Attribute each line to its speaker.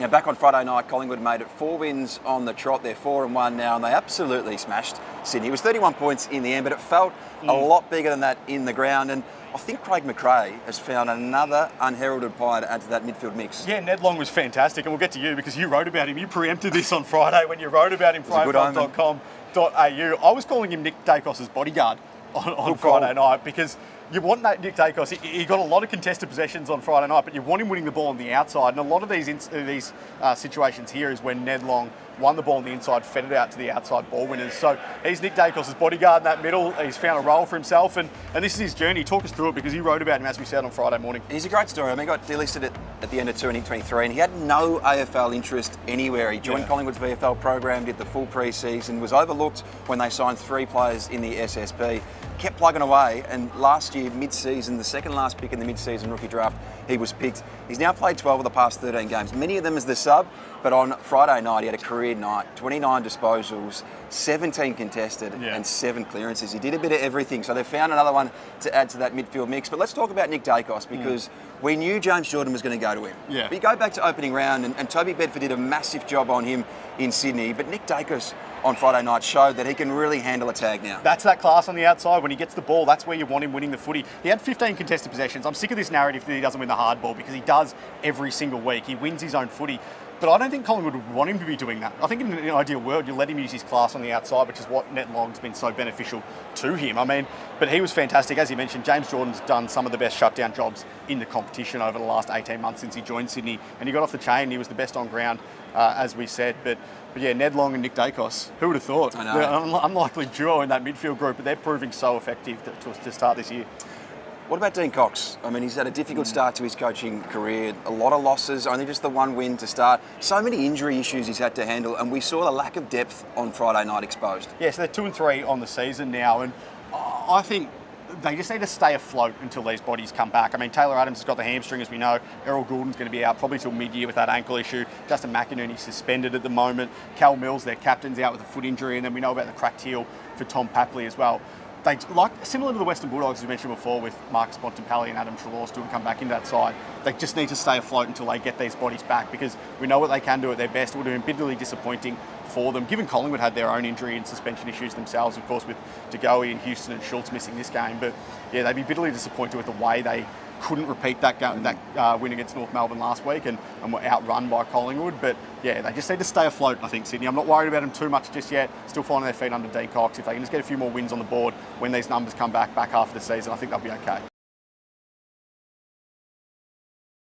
Speaker 1: Now, back on Friday night, Collingwood made it 4 wins on the trot. They're 4-1 now, and they absolutely smashed Sydney. It was 31 points in the end, but it felt a lot bigger than that in the ground. And I think Craig McRae has found another unheralded player to add to that midfield mix.
Speaker 2: Yeah, Ned Long was fantastic, and we'll get to you because you wrote about him. You preempted this on Friday when you wrote about him for AFL.com.au. I was calling him Nick Daicos' bodyguard on Friday night because you want that Nick Daicos. He got a lot of contested possessions on Friday night, but you want him winning the ball on the outside. And a lot of these situations here is when Ned Long won the ball on the inside, fed it out to the outside ball winners. So he's Nick Daicos' bodyguard in that middle. He's found a role for himself, and this is his journey. Talk us through it because you wrote about him, as we said, on Friday morning.
Speaker 1: He's a great story. I mean, he got delisted at the end of 2023, and he had no AFL interest anywhere. He joined Collingwood's VFL program, did the full pre-season, was overlooked when they signed 3 players in the SSP, kept plugging away, and last year, mid-season, the second last pick in the mid-season rookie draft, he was picked. He's now played 12 of the past 13 games, many of them as the sub, but on Friday night, he had a career night, 29 disposals, 17 contested, and 7 clearances. He did a bit of everything, so they found another one to add to that midfield mix. But let's talk about Nick Daicos, because we knew James Jordan was going to go to him.
Speaker 2: Yeah.
Speaker 1: But you go back to opening round, and Toby Bedford did a massive job on him in Sydney, but Nick Daicos on Friday night showed that he can really handle a tag now.
Speaker 2: That's that class on the outside. When he gets the ball, that's where you want him winning the footy. He had 15 contested possessions. I'm sick of this narrative that he doesn't win the hard ball because he does every single week. He wins his own footy. But I don't think Collingwood would want him to be doing that. I think in an ideal world, you let him use his class on the outside, which is what Ned Long's been so beneficial to him. I mean, but he was fantastic. As you mentioned, James Jordan's done some of the best shutdown jobs in the competition over the last 18 months since he joined Sydney. And he got off the chain. He was the best on ground, as we said. But yeah, Ned Long and Nick Daicos, who would have thought?
Speaker 1: I know.
Speaker 2: They're an unlikely duo in that midfield group, but they're proving so effective to start this year.
Speaker 1: What about Dean Cox? I mean, he's had a difficult start to his coaching career. A lot of losses, only just the 1 win to start. So many injury issues he's had to handle, and we saw the lack of depth on Friday night exposed.
Speaker 2: Yeah, so they're 2-3 on the season now, and I think they just need to stay afloat until these bodies come back. I mean, Taylor Adams has got the hamstring, as we know. Errol Goulden's going to be out probably till mid-year with that ankle issue. Justin McInerney's suspended at the moment. Cal Mills, their captain's out with a foot injury, and then we know about the cracked heel for Tom Papley as well. They, like similar to the Western Bulldogs, as we mentioned before, with Marcus Bontempelli and Adam Treloar still to come back into that side. They just need to stay afloat until they get these bodies back, because we know what they can do at their best. It would have been bitterly disappointing for them, given Collingwood had their own injury and suspension issues themselves, of course, with De Goey and Houston and Schultz missing this game. But yeah, they'd be bitterly disappointed with the way they couldn't repeat that win against North Melbourne last week and were outrun by Collingwood. But yeah, they just need to stay afloat, I think, Sydney. I'm not worried about them too much just yet. Still finding their feet under Dean Cox. If they can just get a few more wins on the board when these numbers come back half of the season, I think they'll be okay.